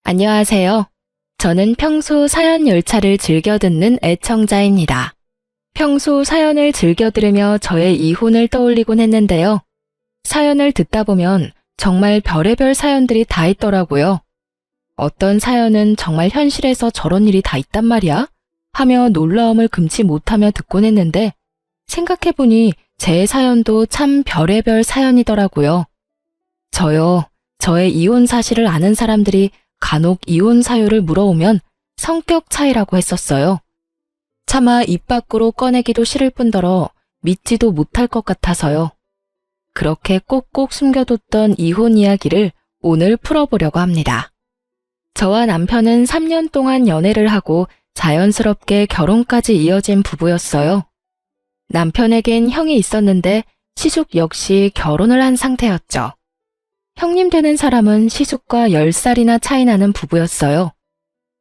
안녕하세요. 저는 평소 사연 열차를 즐겨 듣는 애청자입니다. 평소 사연을 즐겨 들으며 저의 이혼을 떠올리곤 했는데요. 사연을 듣다 보면 정말 별의별 사연들이 다 있더라고요. 어떤 사연은 정말 현실에서 저런 일이 다 있단 말이야? 하며 놀라움을 금치 못하며 듣곤 했는데 생각해보니 제 사연도 참 별의별 사연이더라고요. 저의 이혼 사실을 아는 사람들이 간혹 이혼 사유를 물어오면 성격 차이라고 했었어요. 차마 입 밖으로 꺼내기도 싫을 뿐더러 믿지도 못할 것 같아서요. 그렇게 꼭꼭 숨겨뒀던 이혼 이야기를 오늘 풀어보려고 합니다. 저와 남편은 3년 동안 연애를 하고 자연스럽게 결혼까지 이어진 부부였어요. 남편에겐 형이 있었는데 시숙 역시 결혼을 한 상태였죠. 형님 되는 사람은 시숙과 10살이나 차이 나는 부부였어요.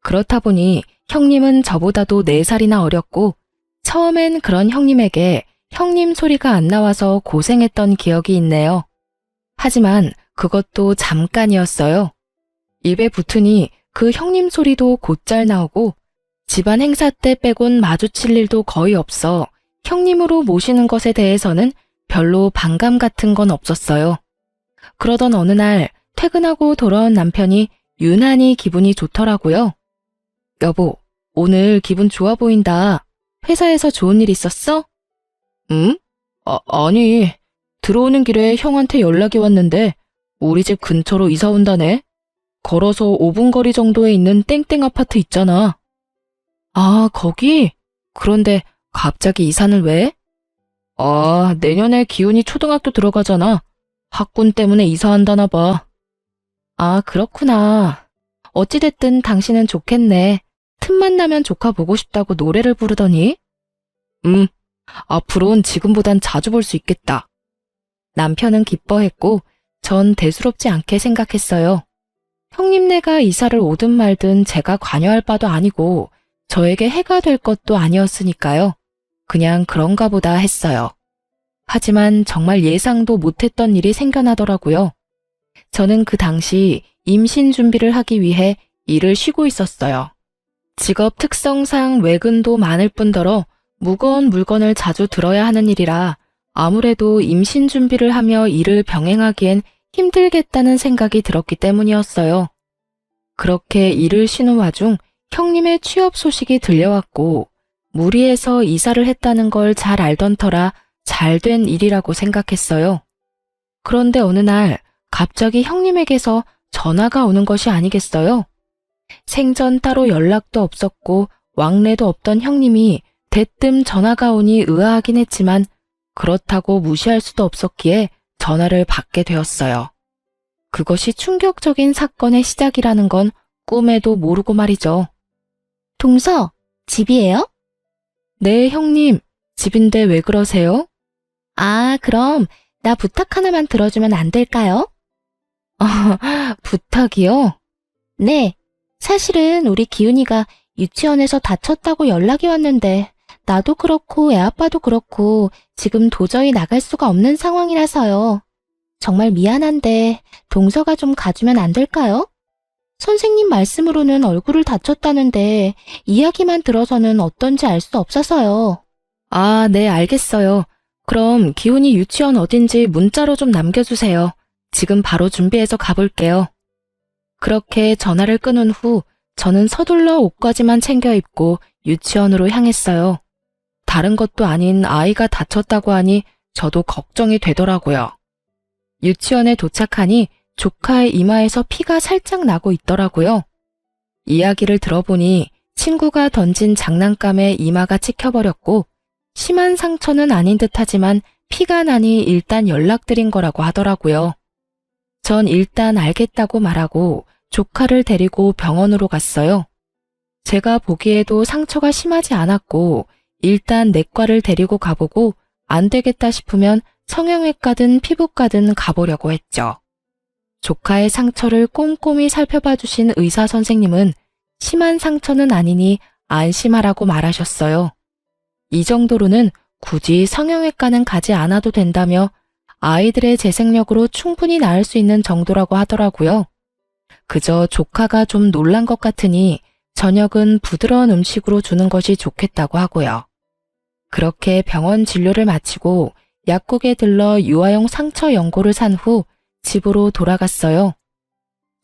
그렇다 보니 형님은 저보다도 4살이나 어렸고 처음엔 그런 형님에게 형님 소리가 안 나와서 고생했던 기억이 있네요. 하지만 그것도 잠깐이었어요. 입에 붙으니 그 형님 소리도 곧잘 나오고 집안 행사 때 빼곤 마주칠 일도 거의 없어 형님으로 모시는 것에 대해서는 별로 반감 같은 건 없었어요. 그러던 어느 날 퇴근하고 돌아온 남편이 유난히 기분이 좋더라고요. 여보, 오늘 기분 좋아 보인다. 회사에서 좋은 일 있었어? 응? 아니, 들어오는 길에 형한테 연락이 왔는데 우리 집 근처로 이사 온다네. 걸어서 5분 거리 정도에 있는 땡땡 아파트 있잖아. 아, 거기? 그런데 갑자기 이사는 왜? 내년에 기훈이 초등학교 들어가잖아. 학군 때문에 이사한다나 봐. 아, 그렇구나. 어찌됐든 당신은 좋겠네. 틈만 나면 조카 보고 싶다고 노래를 부르더니. 앞으로는 지금보단 자주 볼 수 있겠다. 남편은 기뻐했고 전 대수롭지 않게 생각했어요. 형님네가 이사를 오든 말든 제가 관여할 바도 아니고 저에게 해가 될 것도 아니었으니까요. 그냥 그런가 보다 했어요. 하지만 정말 예상도 못했던 일이 생겨나더라고요. 저는 그 당시 임신 준비를 하기 위해 일을 쉬고 있었어요. 직업 특성상 외근도 많을 뿐더러 무거운 물건을 자주 들어야 하는 일이라 아무래도 임신 준비를 하며 일을 병행하기엔 힘들겠다는 생각이 들었기 때문이었어요. 그렇게 일을 쉬는 와중 형님의 취업 소식이 들려왔고 무리해서 이사를 했다는 걸 잘 알던 터라 잘된 일이라고 생각했어요. 그런데 어느 날 갑자기 형님에게서 전화가 오는 것이 아니겠어요? 생전 따로 연락도 없었고 왕래도 없던 형님이 대뜸 전화가 오니 의아하긴 했지만 그렇다고 무시할 수도 없었기에 전화를 받게 되었어요. 그것이 충격적인 사건의 시작이라는 건 꿈에도 모르고 말이죠. 동서, 집이에요? 네, 형님. 집인데 왜 그러세요? 아, 그럼 나 부탁 하나만 들어주면 안 될까요? 부탁이요? 네, 사실은 우리 기훈이가 유치원에서 다쳤다고 연락이 왔는데 나도 그렇고 애 아빠도 그렇고 지금 도저히 나갈 수가 없는 상황이라서요. 정말 미안한데 동서가 좀 가주면 안 될까요? 선생님 말씀으로는 얼굴을 다쳤다는데 이야기만 들어서는 어떤지 알 수 없어서요. 아, 네, 알겠어요. 그럼 기훈이 유치원 어딘지 문자로 좀 남겨주세요. 지금 바로 준비해서 가볼게요. 그렇게 전화를 끊은 후 저는 서둘러 옷까지만 챙겨 입고 유치원으로 향했어요. 다른 것도 아닌 아이가 다쳤다고 하니 저도 걱정이 되더라고요. 유치원에 도착하니 조카의 이마에서 피가 살짝 나고 있더라고요. 이야기를 들어보니 친구가 던진 장난감에 이마가 찍혀버렸고 심한 상처는 아닌 듯하지만 피가 나니 일단 연락드린 거라고 하더라고요. 전 일단 알겠다고 말하고 조카를 데리고 병원으로 갔어요. 제가 보기에도 상처가 심하지 않았고 일단 내과를 데리고 가보고 안 되겠다 싶으면 성형외과든 피부과든 가보려고 했죠. 조카의 상처를 꼼꼼히 살펴봐 주신 의사 선생님은 심한 상처는 아니니 안심하라고 말하셨어요. 이 정도로는 굳이 성형외과는 가지 않아도 된다며 아이들의 재생력으로 충분히 나을 수 있는 정도라고 하더라고요. 그저 조카가 좀 놀란 것 같으니 저녁은 부드러운 음식으로 주는 것이 좋겠다고 하고요. 그렇게 병원 진료를 마치고 약국에 들러 유아용 상처 연고를 산 후 집으로 돌아갔어요.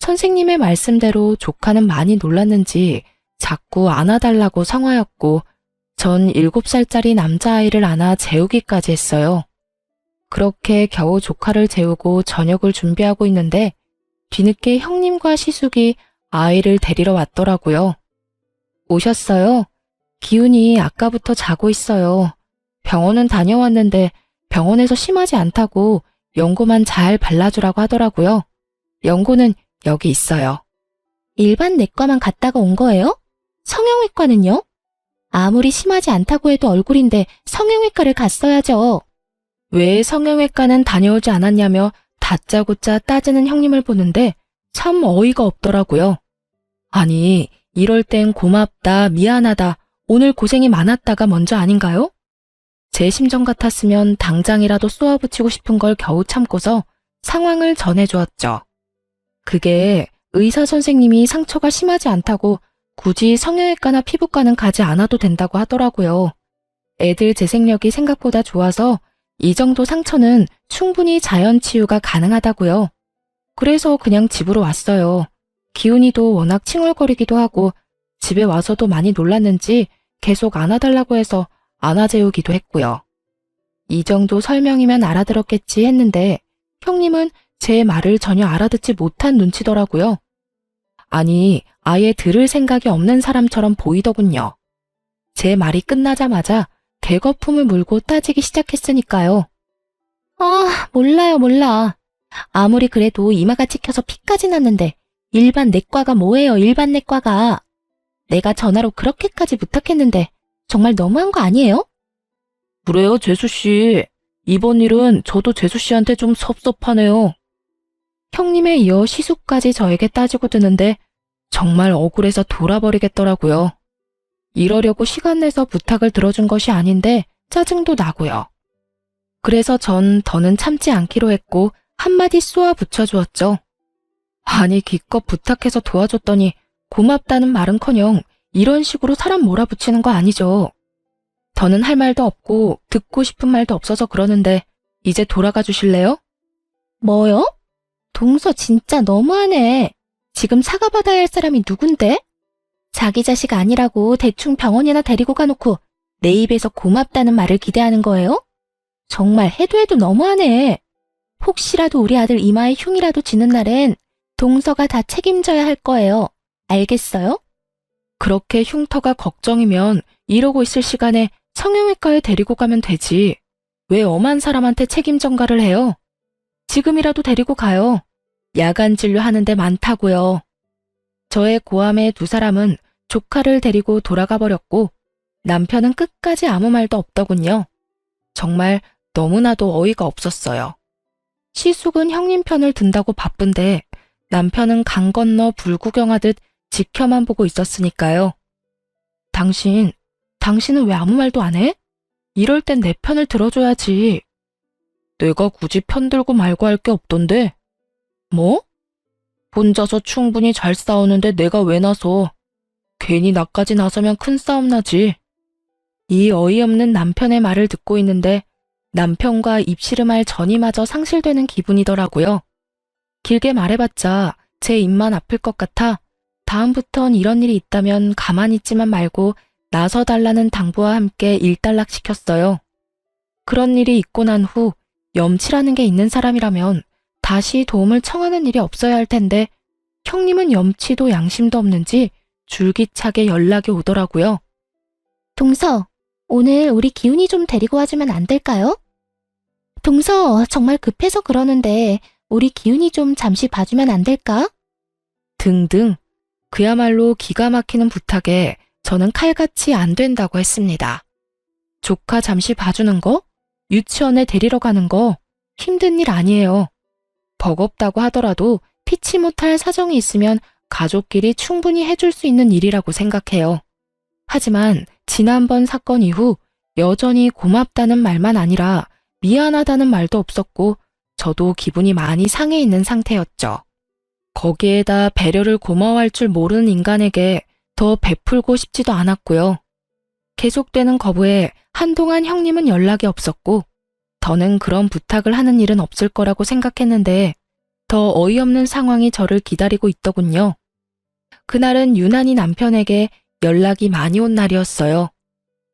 선생님의 말씀대로 조카는 많이 놀랐는지 자꾸 안아달라고 성화였고 전 7살짜리 남자아이를 안아 재우기까지 했어요. 그렇게 겨우 조카를 재우고 저녁을 준비하고 있는데 뒤늦게 형님과 시숙이 아이를 데리러 왔더라고요. 오셨어요? 기훈이 아까부터 자고 있어요. 병원은 다녀왔는데 병원에서 심하지 않다고 연고만 잘 발라주라고 하더라고요. 연고는 여기 있어요. 일반 내과만 갔다가 온 거예요? 성형외과는요? 아무리 심하지 않다고 해도 얼굴인데 성형외과를 갔어야죠. 왜 성형외과는 다녀오지 않았냐며 다짜고짜 따지는 형님을 보는데 참 어이가 없더라고요. 아니, 이럴 땐 고맙다, 미안하다, 오늘 고생이 많았다가 먼저 아닌가요? 제 심정 같았으면 당장이라도 쏘아붙이고 싶은 걸 겨우 참고서 상황을 전해주었죠. 그게 의사 선생님이 상처가 심하지 않다고 굳이 성형외과나 피부과는 가지 않아도 된다고 하더라고요. 애들 재생력이 생각보다 좋아서 이 정도 상처는 충분히 자연 치유가 가능하다고요. 그래서 그냥 집으로 왔어요. 기훈이도 워낙 칭얼거리기도 하고 집에 와서도 많이 놀랐는지 계속 안아달라고 해서 안아재우기도 했고요. 이 정도 설명이면 알아들었겠지 했는데 형님은 제 말을 전혀 알아듣지 못한 눈치더라고요. 아니, 아예 들을 생각이 없는 사람처럼 보이더군요. 제 말이 끝나자마자 개거품을 물고 따지기 시작했으니까요. 아, 몰라. 아무리 그래도 이마가 찍혀서 피까지 났는데 일반 내과가 뭐예요, 일반 내과가. 내가 전화로 그렇게까지 부탁했는데 정말 너무한 거 아니에요? 그래요, 재수씨. 이번 일은 저도 재수씨한테 좀 섭섭하네요. 형님에 이어 시숙까지 저에게 따지고 드는데 정말 억울해서 돌아버리겠더라고요. 이러려고 시간 내서 부탁을 들어준 것이 아닌데 짜증도 나고요. 그래서 전 더는 참지 않기로 했고 한마디 쏘아 붙여주었죠. 아니, 기껏 부탁해서 도와줬더니 고맙다는 말은커녕 이런 식으로 사람 몰아붙이는 거 아니죠. 더는 할 말도 없고 듣고 싶은 말도 없어서 그러는데 이제 돌아가 주실래요? 뭐요? 동서 진짜 너무하네. 지금 사과받아야 할 사람이 누군데? 자기 자식 아니라고 대충 병원이나 데리고 가놓고 내 입에서 고맙다는 말을 기대하는 거예요? 정말 해도 너무하네. 혹시라도 우리 아들 이마에 흉이라도 지는 날엔 동서가 다 책임져야 할 거예요. 알겠어요? 그렇게 흉터가 걱정이면 이러고 있을 시간에 성형외과에 데리고 가면 되지. 왜 엄한 사람한테 책임 전가를 해요? 지금이라도 데리고 가요. 야간 진료하는 데 많다고요. 저의 고함에 두 사람은 조카를 데리고 돌아가 버렸고 남편은 끝까지 아무 말도 없더군요. 정말 너무나도 어이가 없었어요. 시숙은 형님 편을 든다고 바쁜데 남편은 강 건너 불구경하듯 지켜만 보고 있었으니까요. 당신은 왜 아무 말도 안 해? 이럴 땐 내 편을 들어줘야지. 내가 굳이 편 들고 말고 할 게 없던데. 뭐? 혼자서 충분히 잘 싸우는데 내가 왜 나서. 괜히 나까지 나서면 큰 싸움 나지. 이 어이없는 남편의 말을 듣고 있는데 남편과 입씨름할 전이마저 상실되는 기분이더라고요. 길게 말해봤자 제 입만 아플 것 같아 다음부턴 이런 일이 있다면 가만히 있지만 말고 나서달라는 당부와 함께 일단락시켰어요. 그런 일이 있고 난 후 염치라는 게 있는 사람이라면 다시 도움을 청하는 일이 없어야 할 텐데 형님은 염치도 양심도 없는지 줄기차게 연락이 오더라고요. 동서, 오늘 우리 기훈이 좀 데리고 와주면 안 될까요? 동서, 정말 급해서 그러는데 우리 기훈이 좀 잠시 봐주면 안 될까? 등등. 그야말로 기가 막히는 부탁에 저는 칼같이 안 된다고 했습니다. 조카 잠시 봐주는 거? 유치원에 데리러 가는 거? 힘든 일 아니에요. 버겁다고 하더라도 피치 못할 사정이 있으면 가족끼리 충분히 해줄 수 있는 일이라고 생각해요. 하지만 지난번 사건 이후 여전히 고맙다는 말만 아니라 미안하다는 말도 없었고 저도 기분이 많이 상해 있는 상태였죠. 거기에다 배려를 고마워할 줄 모르는 인간에게 더 베풀고 싶지도 않았고요. 계속되는 거부에 한동안 형님은 연락이 없었고, 더는 그런 부탁을 하는 일은 없을 거라고 생각했는데, 더 어이없는 상황이 저를 기다리고 있더군요. 그날은 유난히 남편에게 연락이 많이 온 날이었어요.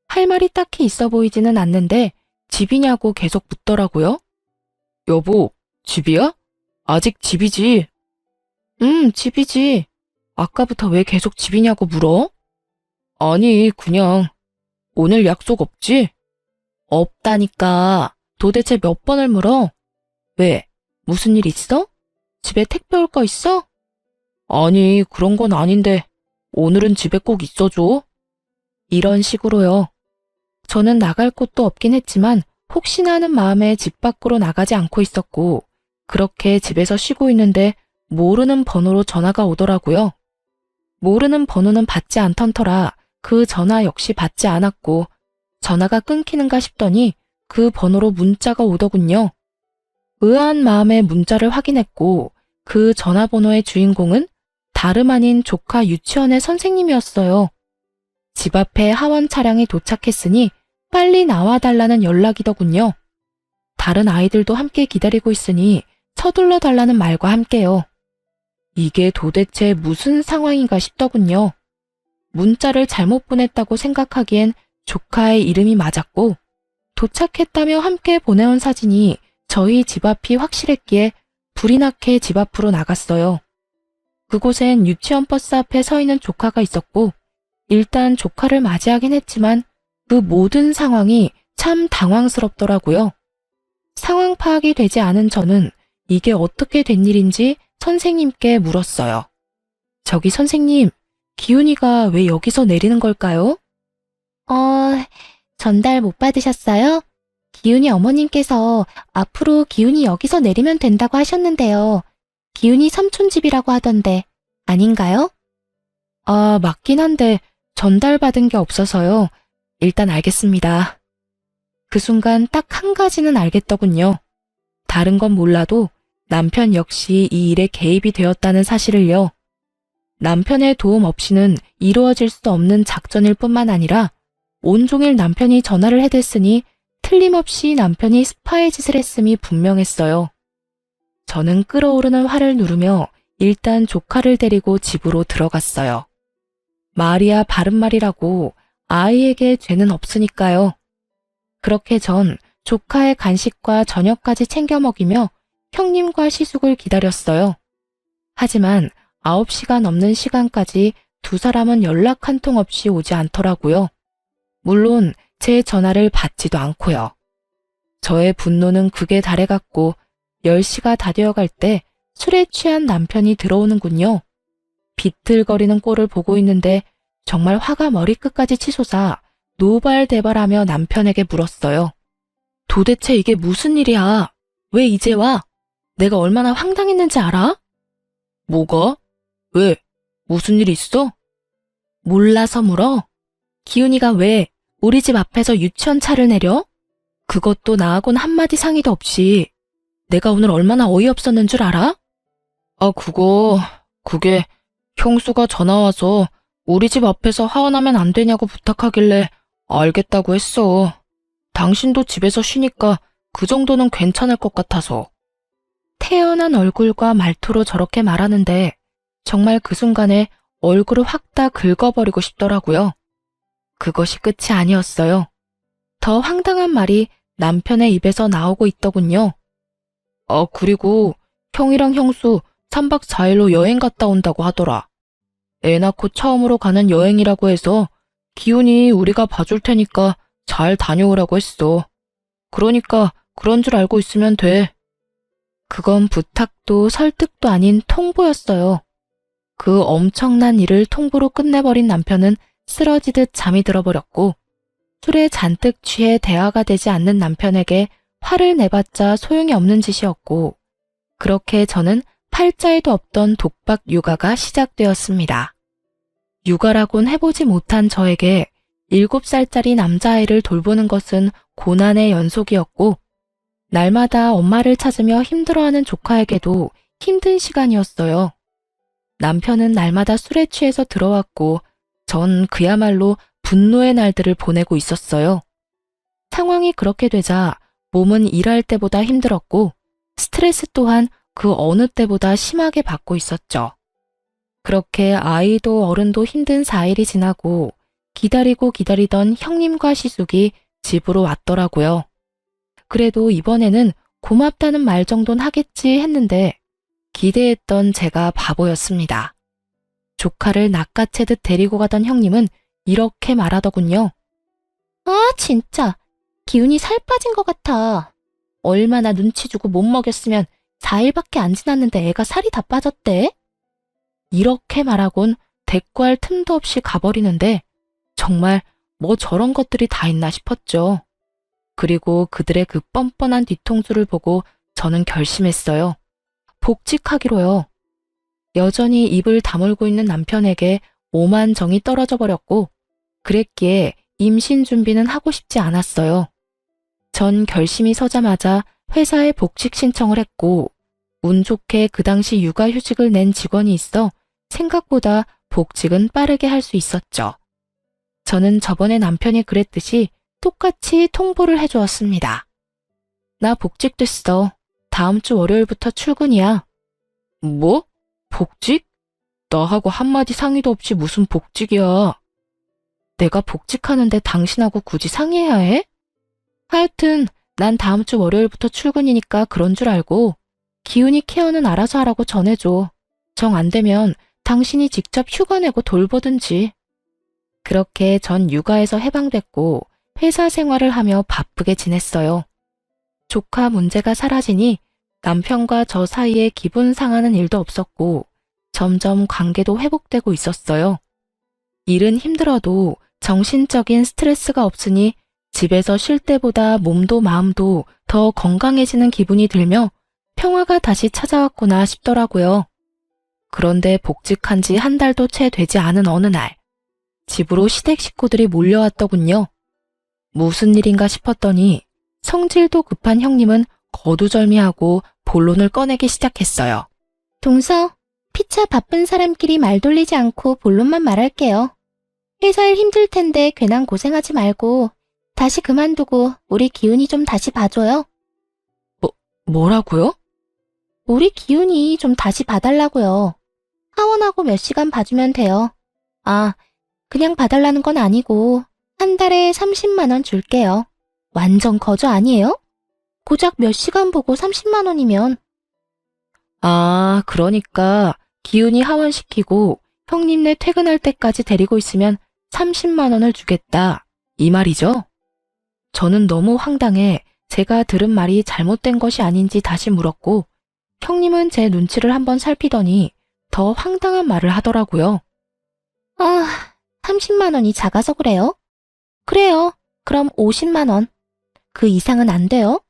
할 말이 딱히 있어 보이지는 않는데 집이냐고 계속 묻더라고요. 여보, 집이야? 아직 집이지? 집이지. 아까부터 왜 계속 집이냐고 물어? 아니, 그냥 오늘 약속 없지? 없다니까. 도대체 몇 번을 물어? 왜? 무슨 일 있어? 집에 택배 올 거 있어? 아니, 그런 건 아닌데 오늘은 집에 꼭 있어줘. 이런 식으로요. 저는 나갈 곳도 없긴 했지만 혹시나 하는 마음에 집 밖으로 나가지 않고 있었고, 그렇게 집에서 쉬고 있는데 모르는 번호로 전화가 오더라고요. 모르는 번호는 받지 않던 터라 그 전화 역시 받지 않았고, 전화가 끊기는가 싶더니 그 번호로 문자가 오더군요. 의아한 마음에 문자를 확인했고, 그 전화번호의 주인공은 다름 아닌 조카 유치원의 선생님이었어요. 집 앞에 하원 차량이 도착했으니 빨리 나와달라는 연락이더군요. 다른 아이들도 함께 기다리고 있으니 서둘러 달라는 말과 함께요. 이게 도대체 무슨 상황인가 싶더군요. 문자를 잘못 보냈다고 생각하기엔 조카의 이름이 맞았고, 도착했다며 함께 보내온 사진이 저희 집 앞이 확실했기에 불이 나게 집 앞으로 나갔어요. 그곳엔 유치원 버스 앞에 서 있는 조카가 있었고, 일단 조카를 맞이하긴 했지만 그 모든 상황이 참 당황스럽더라고요. 상황 파악이 되지 않은 저는 이게 어떻게 된 일인지 선생님께 물었어요. 저기 선생님, 기훈이가 왜 여기서 내리는 걸까요? 전달 못 받으셨어요? 기훈이 어머님께서 앞으로 기훈이 여기서 내리면 된다고 하셨는데요. 기훈이 삼촌 집이라고 하던데 아닌가요? 아, 맞긴 한데 전달받은 게 없어서요. 일단 알겠습니다. 그 순간 딱 한 가지는 알겠더군요. 다른 건 몰라도 남편 역시 이 일에 개입이 되었다는 사실을요. 남편의 도움 없이는 이루어질 수 없는 작전일 뿐만 아니라 온종일 남편이 전화를 해댔으니 틀림없이 남편이 스파이 짓을 했음이 분명했어요. 저는 끓어오르는 화를 누르며 일단 조카를 데리고 집으로 들어갔어요. 말이야 바른말이라고 아이에게 죄는 없으니까요. 그렇게 전 조카의 간식과 저녁까지 챙겨 먹이며 형님과 시숙을 기다렸어요. 하지만 9시가 넘는 시간까지 두 사람은 연락 한 통 없이 오지 않더라고요. 물론 제 전화를 받지도 않고요. 저의 분노는 극에 달해갔고 10시가 다 되어갈 때 술에 취한 남편이 들어오는군요. 비틀거리는 꼴을 보고 있는데 정말 화가 머리끝까지 치솟아 노발대발하며 남편에게 물었어요. 도대체 이게 무슨 일이야? 왜 이제 와? 내가 얼마나 황당했는지 알아? 뭐가? 왜? 무슨 일 있어? 몰라서 물어? 기훈이가 왜 우리 집 앞에서 유치원 차를 내려? 그것도 나하고는 한마디 상의도 없이. 내가 오늘 얼마나 어이없었는 줄 알아? 아, 그게 형수가 전화와서 우리 집 앞에서 하원하면 안 되냐고 부탁하길래 알겠다고 했어. 당신도 집에서 쉬니까 그 정도는 괜찮을 것 같아서. 태연한 얼굴과 말투로 저렇게 말하는데 정말 그 순간에 얼굴을 확 다 긁어버리고 싶더라고요. 그것이 끝이 아니었어요. 더 황당한 말이 남편의 입에서 나오고 있더군요. 아, 그리고 형이랑 형수 3박 4일로 여행 갔다 온다고 하더라. 애 낳고 처음으로 가는 여행이라고 해서 기훈이 우리가 봐줄 테니까 잘 다녀오라고 했어. 그러니까 그런 줄 알고 있으면 돼. 그건 부탁도 설득도 아닌 통보였어요. 그 엄청난 일을 통보로 끝내버린 남편은 쓰러지듯 잠이 들어버렸고, 술에 잔뜩 취해 대화가 되지 않는 남편에게 화를 내봤자 소용이 없는 짓이었고, 그렇게 저는 팔자에도 없던 독박 육아가 시작되었습니다. 육아라곤 해보지 못한 저에게 7살짜리 남자아이를 돌보는 것은 고난의 연속이었고, 날마다 엄마를 찾으며 힘들어하는 조카에게도 힘든 시간이었어요. 남편은 날마다 술에 취해서 들어왔고 전 그야말로 분노의 날들을 보내고 있었어요. 상황이 그렇게 되자 몸은 일할 때보다 힘들었고 스트레스 또한 그 어느 때보다 심하게 받고 있었죠. 그렇게 아이도 어른도 힘든 4일이 지나고 기다리고 기다리던 형님과 시숙이 집으로 왔더라고요. 그래도 이번에는 고맙다는 말 정도는 하겠지 했는데 기대했던 제가 바보였습니다. 조카를 낚아채듯 데리고 가던 형님은 이렇게 말하더군요. 아, 진짜. 기운이 살 빠진 것 같아. 얼마나 눈치 주고 못 먹였으면 4일밖에 안 지났는데 애가 살이 다 빠졌대? 이렇게 말하곤 대꾸할 틈도 없이 가버리는데 정말 뭐 저런 것들이 다 있나 싶었죠. 그리고 그들의 그 뻔뻔한 뒤통수를 보고 저는 결심했어요. 복직하기로요. 여전히 입을 다물고 있는 남편에게 오만 정이 떨어져 버렸고 그랬기에 임신 준비는 하고 싶지 않았어요. 전 결심이 서자마자 회사에 복직 신청을 했고 운 좋게 그 당시 육아휴직을 낸 직원이 있어 생각보다 복직은 빠르게 할 수 있었죠. 저는 저번에 남편이 그랬듯이 똑같이 통보를 해주었습니다. 나 복직됐어. 다음 주 월요일부터 출근이야. 뭐? 복직? 나하고 한마디 상의도 없이 무슨 복직이야. 내가 복직하는데 당신하고 굳이 상의해야 해? 하여튼 난 다음 주 월요일부터 출근이니까 그런 줄 알고 기훈이 케어는 알아서 하라고 전해줘. 정 안 되면 당신이 직접 휴가 내고 돌보든지. 그렇게 전 육아에서 해방됐고 회사 생활을 하며 바쁘게 지냈어요. 조카 문제가 사라지니 남편과 저 사이에 기분 상하는 일도 없었고 점점 관계도 회복되고 있었어요. 일은 힘들어도 정신적인 스트레스가 없으니 집에서 쉴 때보다 몸도 마음도 더 건강해지는 기분이 들며 평화가 다시 찾아왔구나 싶더라고요. 그런데 복직한 지 한 달도 채 되지 않은 어느 날 집으로 시댁 식구들이 몰려왔더군요. 무슨 일인가 싶었더니 성질도 급한 형님은 거두절미하고 본론을 꺼내기 시작했어요. 동서, 피차 바쁜 사람끼리 말 돌리지 않고 본론만 말할게요. 회사 일 힘들 텐데 괜한 고생하지 말고 다시 그만두고 우리 기훈이 좀 다시 봐줘요. 뭐라고요? 우리 기훈이 좀 다시 봐달라고요. 하원하고 몇 시간 봐주면 돼요. 아, 그냥 봐달라는 건 아니고 한 달에 30만 원 줄게요. 완전 거저 아니에요? 고작 몇 시간 보고 30만 원이면. 아, 그러니까 기훈이 하원시키고 형님네 퇴근할 때까지 데리고 있으면 30만 원을 주겠다. 이 말이죠? 저는 너무 황당해 제가 들은 말이 잘못된 것이 아닌지 다시 물었고 형님은 제 눈치를 한번 살피더니 더 황당한 말을 하더라고요. 아, 30만 원이 작아서 그래요? 그래요. 그럼 50만 원. 그 이상은 안 돼요?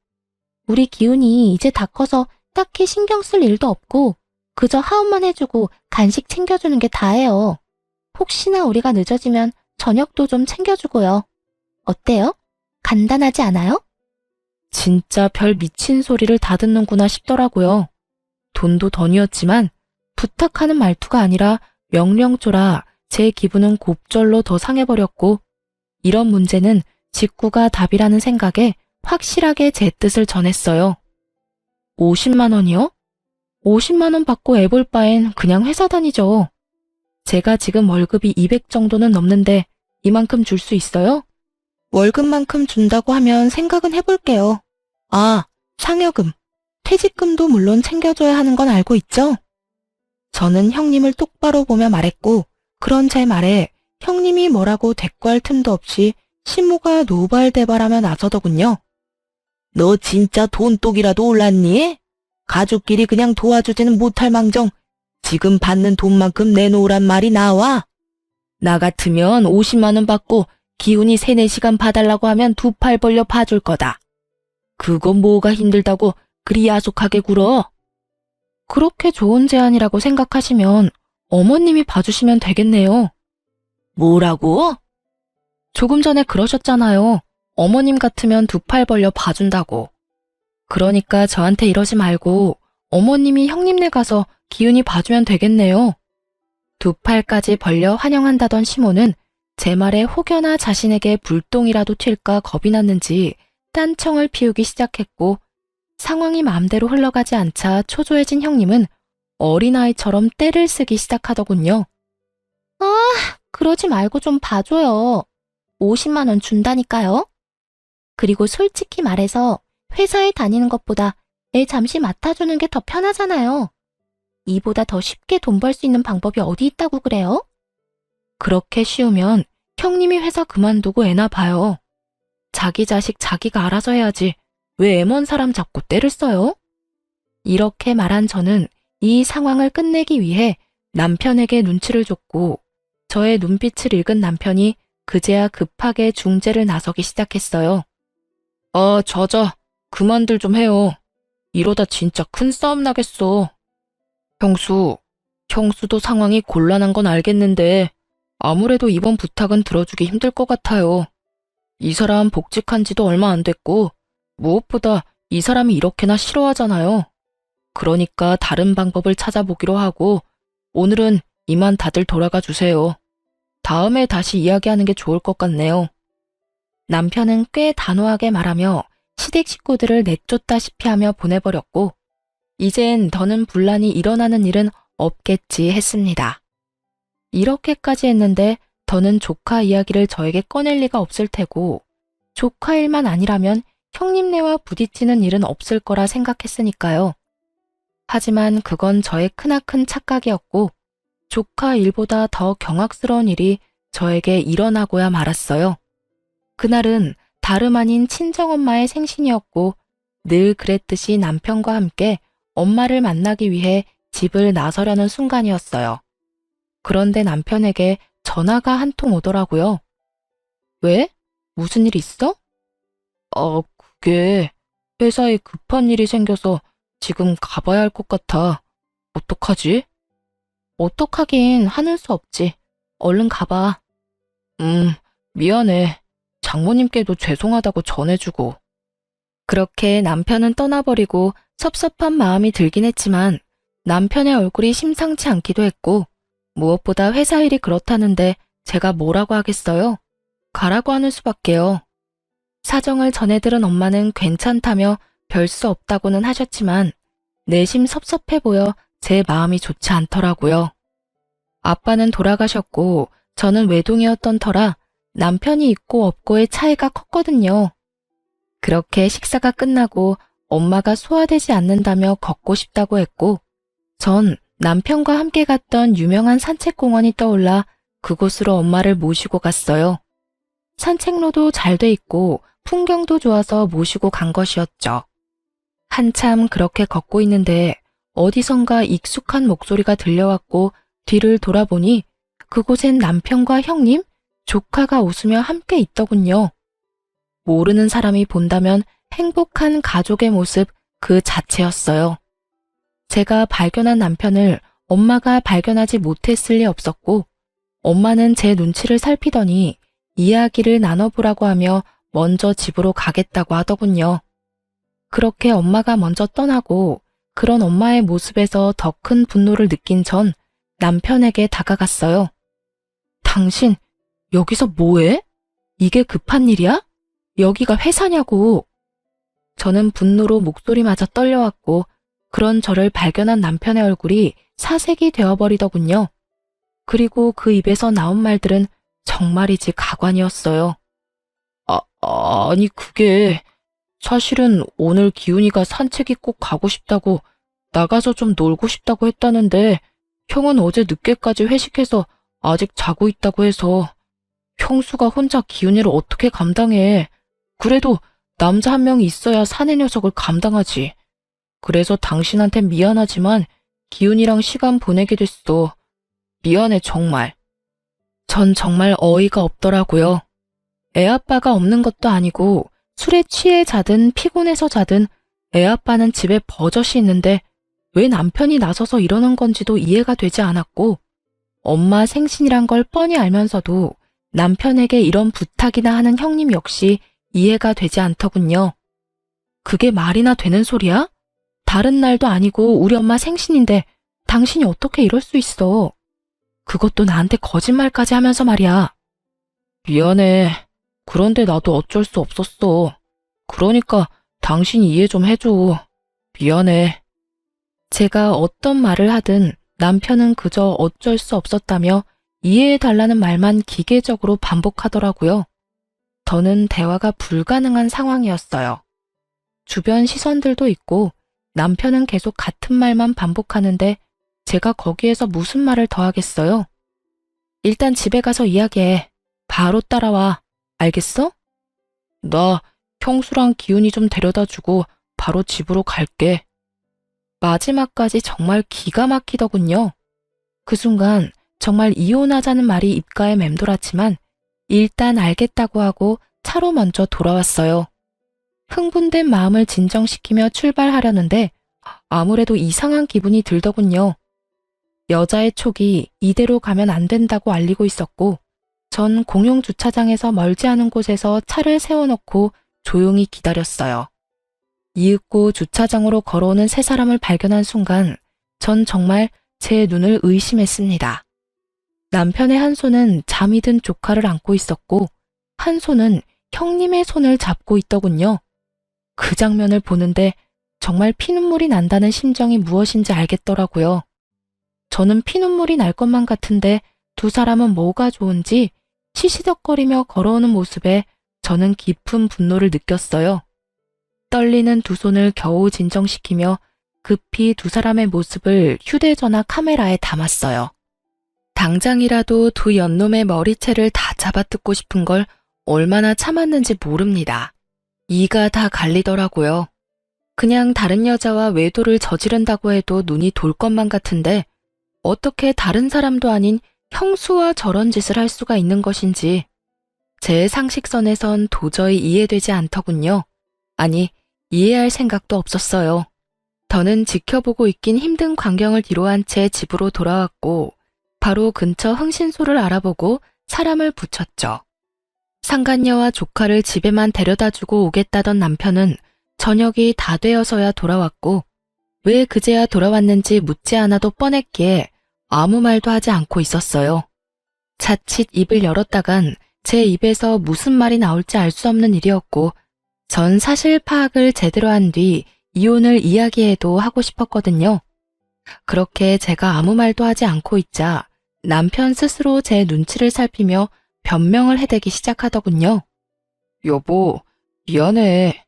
우리 기훈이 이제 다 커서 딱히 신경 쓸 일도 없고 그저 하원만 해주고 간식 챙겨주는 게 다예요. 혹시나 우리가 늦어지면 저녁도 좀 챙겨주고요. 어때요? 간단하지 않아요? 진짜 별 미친 소리를 다 듣는구나 싶더라고요. 돈도 던이었지만 부탁하는 말투가 아니라 명령조라 제 기분은 곱절로 더 상해버렸고 이런 문제는 직구가 답이라는 생각에 확실하게 제 뜻을 전했어요. 50만 원이요? 50만 원 받고 애볼 바엔 그냥 회사 다니죠. 제가 지금 월급이 200 정도는 넘는데 이만큼 줄 수 있어요? 월급만큼 준다고 하면 생각은 해볼게요. 아, 상여금, 퇴직금도 물론 챙겨줘야 하는 건 알고 있죠? 저는 형님을 똑바로 보며 말했고 그런 제 말에 형님이 뭐라고 대꾸할 틈도 없이 시모가 노발대발하며 나서더군요. 너 진짜 돈독이라도 올랐니? 가족끼리 그냥 도와주지는 못할 망정 지금 받는 돈만큼 내놓으란 말이 나와? 나 같으면 50만 원 받고 기훈이 3-4시간 봐달라고 하면 2 팔 벌려 봐줄 거다. 그건 뭐가 힘들다고 그리 야속하게 굴어? 그렇게 좋은 제안이라고 생각하시면 어머님이 봐주시면 되겠네요. 뭐라고? 조금 전에 그러셨잖아요. 어머님 같으면 2 팔 벌려 봐준다고. 그러니까 저한테 이러지 말고 어머님이 형님네 가서 기훈이 봐주면 되겠네요. 두 팔까지 벌려 환영한다던 시모는 제 말에 혹여나 자신에게 불똥이라도 튈까 겁이 났는지 딴청을 피우기 시작했고, 상황이 마음대로 흘러가지 않자 초조해진 형님은 어린아이처럼 떼를 쓰기 시작하더군요. 아, 그러지 말고 좀 봐줘요. 50만 원 준다니까요. 그리고 솔직히 말해서 회사에 다니는 것보다 애 잠시 맡아주는 게 더 편하잖아요. 이보다 더 쉽게 돈 벌 수 있는 방법이 어디 있다고 그래요? 그렇게 쉬우면 형님이 회사 그만두고 애나 봐요. 자기 자식 자기가 알아서 해야지 왜 애 먼 사람 잡고 떼를 써요? 이렇게 말한 저는 이 상황을 끝내기 위해 남편에게 눈치를 줬고, 저의 눈빛을 읽은 남편이 그제야 급하게 중재를 나서기 시작했어요. 그만들 좀 해요. 이러다 진짜 큰 싸움 나겠어. 형수도 상황이 곤란한 건 알겠는데 아무래도 이번 부탁은 들어주기 힘들 것 같아요. 이 사람 복직한 지도 얼마 안 됐고 무엇보다 이 사람이 이렇게나 싫어하잖아요. 그러니까 다른 방법을 찾아보기로 하고 오늘은 이만 다들 돌아가 주세요. 다음에 다시 이야기하는 게 좋을 것 같네요. 남편은 꽤 단호하게 말하며 시댁 식구들을 내쫓다시피 하며 보내버렸고, 이젠 더는 분란이 일어나는 일은 없겠지 했습니다. 이렇게까지 했는데 더는 조카 이야기를 저에게 꺼낼 리가 없을 테고, 조카 일만 아니라면 형님네와 부딪히는 일은 없을 거라 생각했으니까요. 하지만 그건 저의 크나큰 착각이었고, 조카 일보다 더 경악스러운 일이 저에게 일어나고야 말았어요. 그날은 다름 아닌 친정엄마의 생신이었고, 늘 그랬듯이 남편과 함께 엄마를 만나기 위해 집을 나서려는 순간이었어요. 그런데 남편에게 전화가 한 통 오더라고요. 왜? 무슨 일 있어? 그게 회사에 급한 일이 생겨서 지금 가봐야 할 것 같아. 어떡하지? 어떡하긴 하는 수 없지. 얼른 가봐. 미안해. 장모님께도 죄송하다고 전해주고. 그렇게 남편은 떠나버리고 섭섭한 마음이 들긴 했지만 남편의 얼굴이 심상치 않기도 했고, 무엇보다 회사 일이 그렇다는데 제가 뭐라고 하겠어요? 가라고 하는 수밖에요. 사정을 전해들은 엄마는 괜찮다며 별 수 없다고는 하셨지만 내심 섭섭해 보여 제 마음이 좋지 않더라고요. 아빠는 돌아가셨고 저는 외동이었던 터라 남편이 있고 없고의 차이가 컸거든요. 그렇게 식사가 끝나고 엄마가 소화되지 않는다며 걷고 싶다고 했고, 전 남편과 함께 갔던 유명한 산책공원이 떠올라 그곳으로 엄마를 모시고 갔어요. 산책로도 잘 돼 있고 풍경도 좋아서 모시고 간 것이었죠. 한참 그렇게 걷고 있는데 어디선가 익숙한 목소리가 들려왔고 뒤를 돌아보니 그곳엔 남편과 형님, 조카가 웃으며 함께 있더군요. 모르는 사람이 본다면 행복한 가족의 모습 그 자체였어요. 제가 발견한 남편을 엄마가 발견하지 못했을 리 없었고, 엄마는 제 눈치를 살피더니 이야기를 나눠보라고 하며 먼저 집으로 가겠다고 하더군요. 그렇게 엄마가 먼저 떠나고 그런 엄마의 모습에서 더 큰 분노를 느낀 전 남편에게 다가갔어요. 당신 여기서 뭐해? 이게 급한 일이야? 여기가 회사냐고. 저는 분노로 목소리마저 떨려왔고 그런 저를 발견한 남편의 얼굴이 사색이 되어버리더군요. 그리고 그 입에서 나온 말들은 정말이지 가관이었어요. 아니 그게 사실은 오늘 기훈이가 산책이 꼭 가고 싶다고 나가서 좀 놀고 싶다고 했다는데 형은 어제 늦게까지 회식해서 아직 자고 있다고 해서 형수가 혼자 기훈이를 어떻게 감당해. 그래도 남자 한 명이 있어야 사내 녀석을 감당하지. 그래서 당신한텐 미안하지만 기훈이랑 시간 보내게 됐어. 미안해 정말. 전 정말 어이가 없더라고요. 애아빠가 없는 것도 아니고 술에 취해 자든 피곤해서 자든 애아빠는 집에 버젓이 있는데 왜 남편이 나서서 이러는 건지도 이해가 되지 않았고, 엄마 생신이란 걸 뻔히 알면서도 남편에게 이런 부탁이나 하는 형님 역시 이해가 되지 않더군요. 그게 말이나 되는 소리야? 다른 날도 아니고 우리 엄마 생신인데 당신이 어떻게 이럴 수 있어? 그것도 나한테 거짓말까지 하면서 말이야. 미안해. 그런데 나도 어쩔 수 없었어. 그러니까 당신이 이해 좀 해줘. 미안해. 제가 어떤 말을 하든 남편은 그저 어쩔 수 없었다며 이해해달라는 말만 기계적으로 반복하더라고요. 더는 대화가 불가능한 상황이었어요. 주변 시선들도 있고 남편은 계속 같은 말만 반복하는데 제가 거기에서 무슨 말을 더 하겠어요? 일단 집에 가서 이야기해. 바로 따라와. 알겠어? 나 형수랑 기훈이 좀 데려다 주고 바로 집으로 갈게. 마지막까지 정말 기가 막히더군요. 그 순간 정말 이혼하자는 말이 입가에 맴돌았지만 일단 알겠다고 하고 차로 먼저 돌아왔어요. 흥분된 마음을 진정시키며 출발하려는데 아무래도 이상한 기분이 들더군요. 여자의 촉이 이대로 가면 안 된다고 알리고 있었고 전 공용 주차장에서 멀지 않은 곳에서 차를 세워놓고 조용히 기다렸어요. 이윽고 주차장으로 걸어오는 세 사람을 발견한 순간 전 정말 제 눈을 의심했습니다. 남편의 한 손은 잠이 든 조카를 안고 있었고 한 손은 형님의 손을 잡고 있더군요. 그 장면을 보는데 정말 피눈물이 난다는 심정이 무엇인지 알겠더라고요. 저는 피눈물이 날 것만 같은데 두 사람은 뭐가 좋은지 시시덕거리며 걸어오는 모습에 저는 깊은 분노를 느꼈어요. 떨리는 두 손을 겨우 진정시키며 급히 두 사람의 모습을 휴대전화 카메라에 담았어요. 당장이라도 두 연놈의 머리채를 다 잡아뜯고 싶은 걸 얼마나 참았는지 모릅니다. 이가 다 갈리더라고요. 그냥 다른 여자와 외도를 저지른다고 해도 눈이 돌 것만 같은데 어떻게 다른 사람도 아닌 형수와 저런 짓을 할 수가 있는 것인지 제 상식선에선 도저히 이해되지 않더군요. 아니, 이해할 생각도 없었어요. 더는 지켜보고 있긴 힘든 광경을 뒤로한 채 집으로 돌아왔고 바로 근처 흥신소를 알아보고 사람을 붙였죠. 상간녀와 조카를 집에만 데려다주고 오겠다던 남편은 저녁이 다 되어서야 돌아왔고 왜 그제야 돌아왔는지 묻지 않아도 뻔했기에 아무 말도 하지 않고 있었어요. 자칫 입을 열었다간 제 입에서 무슨 말이 나올지 알 수 없는 일이었고 전 사실 파악을 제대로 한 뒤 이혼을 이야기해도 하고 싶었거든요. 그렇게 제가 아무 말도 하지 않고 있자 남편 스스로 제 눈치를 살피며 변명을 해대기 시작하더군요. 여보, 미안해.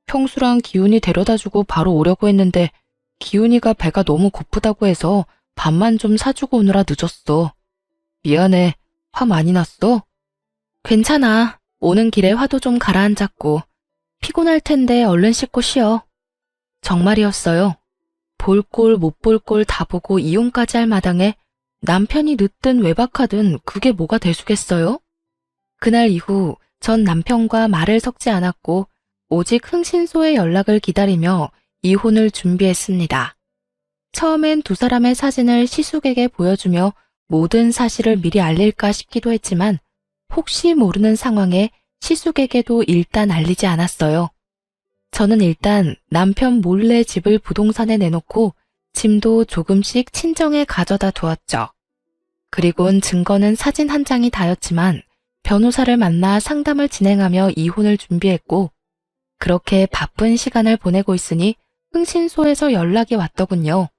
형수랑 기훈이 데려다주고 바로 오려고 했는데 기훈이가 배가 너무 고프다고 해서 밥만 좀 사주고 오느라 늦었어. 미안해. 화 많이 났어? 괜찮아. 오는 길에 화도 좀 가라앉았고 피곤할 텐데 얼른 씻고 쉬어. 정말이었어요. 볼 꼴 못 볼 꼴 다 보고 이혼까지 할 마당에 남편이 늦든 외박하든 그게 뭐가 대수겠어요? 그날 이후 전 남편과 말을 섞지 않았고 오직 흥신소의 연락을 기다리며 이혼을 준비했습니다. 처음엔 두 사람의 사진을 시숙에게 보여주며 모든 사실을 미리 알릴까 싶기도 했지만 혹시 모르는 상황에 시숙에게도 일단 알리지 않았어요. 저는 일단 남편 몰래 집을 부동산에 내놓고 짐도 조금씩 친정에 가져다 두었죠. 그리곤 증거는 사진 한 장이 다였지만 변호사를 만나 상담을 진행하며 이혼을 준비했고 그렇게 바쁜 시간을 보내고 있으니 흥신소에서 연락이 왔더군요.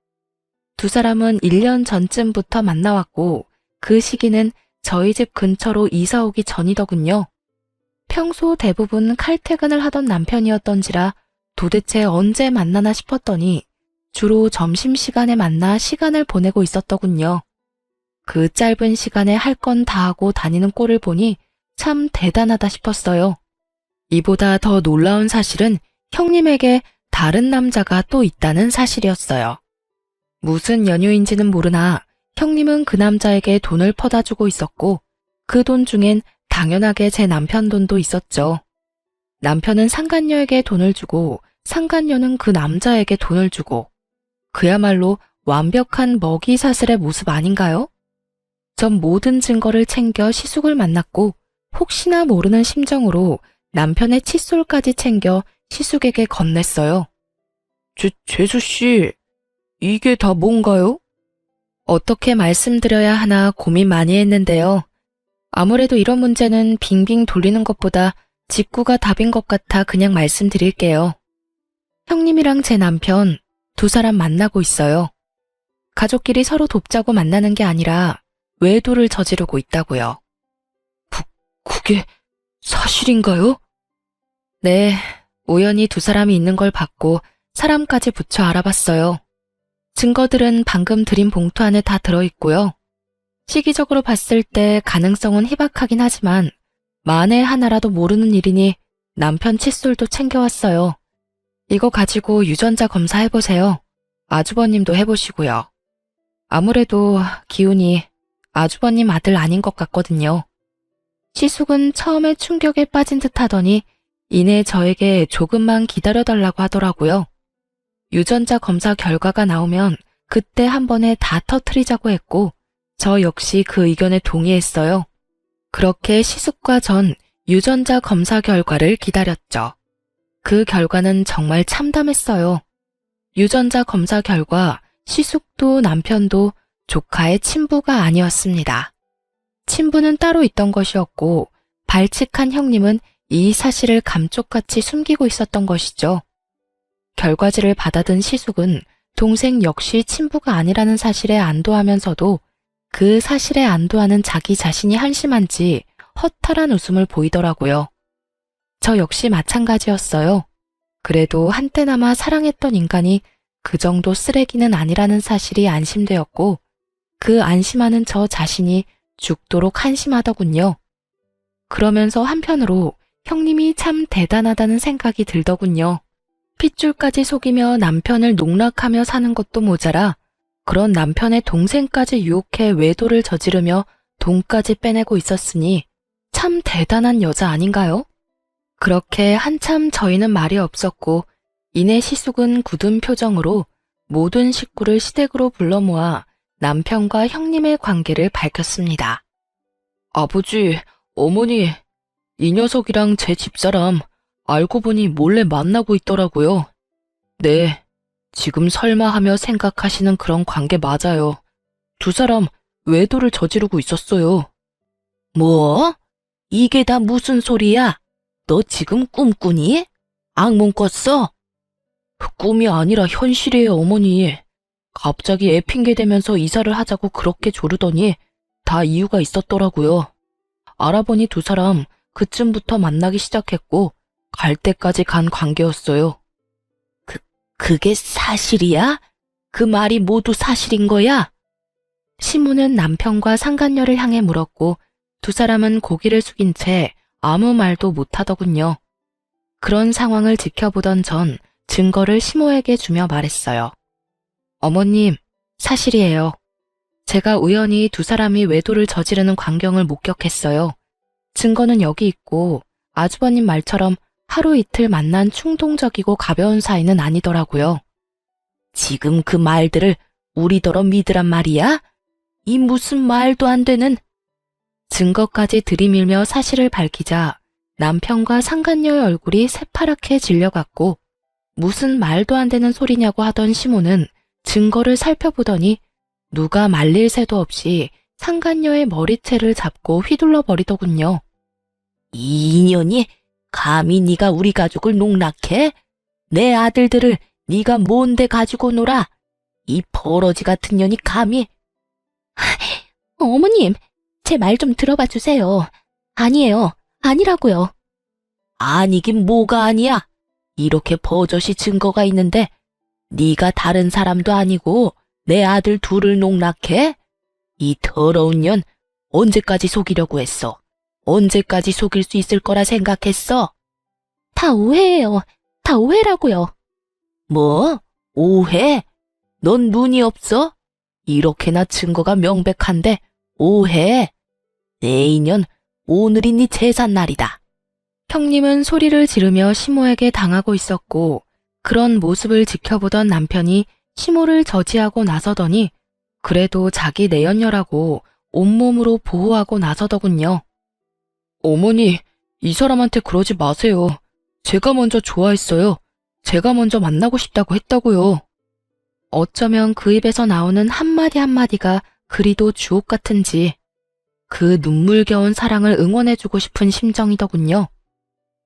두 사람은 1년 전쯤부터 만나왔고 그 시기는 저희 집 근처로 이사 오기 전이더군요. 평소 대부분 칼퇴근을 하던 남편이었던지라 도대체 언제 만나나 싶었더니 주로 점심시간에 만나 시간을 보내고 있었더군요. 그 짧은 시간에 할 건 다 하고 다니는 꼴을 보니 참 대단하다 싶었어요. 이보다 더 놀라운 사실은 형님에게 다른 남자가 또 있다는 사실이었어요. 무슨 연유인지는 모르나 형님은 그 남자에게 돈을 퍼다 주고 있었고 그 돈 중엔 당연하게 제 남편 돈도 있었죠. 남편은 상간녀에게 돈을 주고 상간녀는 그 남자에게 돈을 주고 그야말로 완벽한 먹이 사슬의 모습 아닌가요? 전 모든 증거를 챙겨 시숙을 만났고 혹시나 모르는 심정으로 남편의 칫솔까지 챙겨 시숙에게 건넸어요. 재수씨, 이게 다 뭔가요? 어떻게 말씀드려야 하나 고민 많이 했는데요. 아무래도 이런 문제는 빙빙 돌리는 것보다 직구가 답인 것 같아 그냥 말씀드릴게요. 형님이랑 제 남편 두 사람 만나고 있어요. 가족끼리 서로 돕자고 만나는 게 아니라 외도를 저지르고 있다고요. 그게 사실인가요? 네, 우연히 두 사람이 있는 걸 봤고 사람까지 붙여 알아봤어요. 증거들은 방금 드린 봉투 안에 다 들어있고요. 시기적으로 봤을 때 가능성은 희박하긴 하지만 만에 하나라도 모르는 일이니 남편 칫솔도 챙겨왔어요. 이거 가지고 유전자 검사해보세요. 아주버님도 해보시고요. 아무래도 기운이 아주버님 아들 아닌 것 같거든요. 시숙은 처음에 충격에 빠진 듯 하더니 이내 저에게 조금만 기다려달라고 하더라고요. 유전자 검사 결과가 나오면 그때 한 번에 다 터트리자고 했고 저 역시 그 의견에 동의했어요. 그렇게 시숙과 전 유전자 검사 결과를 기다렸죠. 그 결과는 정말 참담했어요. 유전자 검사 결과 시숙도 남편도 조카의 친부가 아니었습니다. 친부는 따로 있던 것이었고 발칙한 형님은 이 사실을 감쪽같이 숨기고 있었던 것이죠. 결과지를 받아든 시숙은 동생 역시 친부가 아니라는 사실에 안도하면서도 그 사실에 안도하는 자기 자신이 한심한지 허탈한 웃음을 보이더라고요. 저 역시 마찬가지였어요. 그래도 한때나마 사랑했던 인간이 그 정도 쓰레기는 아니라는 사실이 안심되었고 그 안심하는 저 자신이 죽도록 한심하더군요. 그러면서 한편으로 형님이 참 대단하다는 생각이 들더군요. 핏줄까지 속이며 남편을 농락하며 사는 것도 모자라 그런 남편의 동생까지 유혹해 외도를 저지르며 돈까지 빼내고 있었으니 참 대단한 여자 아닌가요? 그렇게 한참 저희는 말이 없었고 이내 시숙은 굳은 표정으로 모든 식구를 시댁으로 불러 모아 남편과 형님의 관계를 밝혔습니다. 아버지, 어머니, 이 녀석이랑 제 집사람 알고 보니 몰래 만나고 있더라고요. 네, 지금 설마 하며 생각하시는 그런 관계 맞아요. 두 사람 외도를 저지르고 있었어요. 뭐? 이게 다 무슨 소리야? 너 지금 꿈꾸니? 악몽 꿨어? 꿈이 아니라 현실이에요, 어머니. 갑자기 애 핑계 대면서 이사를 하자고 그렇게 조르더니 다 이유가 있었더라고요. 알아보니 두 사람 그쯤부터 만나기 시작했고 갈 때까지 간 관계였어요. 그게 사실이야? 그 말이 모두 사실인 거야? 시무는 남편과 상간녀를 향해 물었고 두 사람은 고개를 숙인 채 아무 말도 못하더군요. 그런 상황을 지켜보던 전 증거를 시모에게 주며 말했어요. 어머님, 사실이에요. 제가 우연히 두 사람이 외도를 저지르는 광경을 목격했어요. 증거는 여기 있고 아주버님 말처럼 하루 이틀 만난 충동적이고 가벼운 사이는 아니더라고요. 지금 그 말들을 우리더러 믿으란 말이야? 이 무슨 말도 안 되는... 증거까지 들이밀며 사실을 밝히자 남편과 상간녀의 얼굴이 새파랗게 질려갔고 무슨 말도 안 되는 소리냐고 하던 시모는 증거를 살펴보더니 누가 말릴 새도 없이 상간녀의 머리채를 잡고 휘둘러 버리더군요. 이 인연이 감히 네가 우리 가족을 농락해? 내 아들들을 네가 뭔데 가지고 놀아? 이 버러지 같은 년이 감히... 어머님, 제 말 좀 들어봐 주세요. 아니에요. 아니라고요. 아니긴 뭐가 아니야. 이렇게 버젓이 증거가 있는데 네가 다른 사람도 아니고 내 아들 둘을 농락해? 이 더러운 년 언제까지 속이려고 했어? 언제까지 속일 수 있을 거라 생각했어? 다 오해예요. 다 오해라고요. 뭐? 오해? 넌 눈이 없어? 이렇게나 증거가 명백한데 오해? 내 인연 오늘이 네 제삿날이다. 형님은 소리를 지르며 시모에게 당하고 있었고 그런 모습을 지켜보던 남편이 시모를 저지하고 나서더니 그래도 자기 내연녀라고 온몸으로 보호하고 나서더군요. 어머니, 이 사람한테 그러지 마세요. 제가 먼저 좋아했어요. 제가 먼저 만나고 싶다고 했다고요. 어쩌면 그 입에서 나오는 한마디 한마디가 그리도 주옥 같은지 그 눈물겨운 사랑을 응원해주고 싶은 심정이더군요.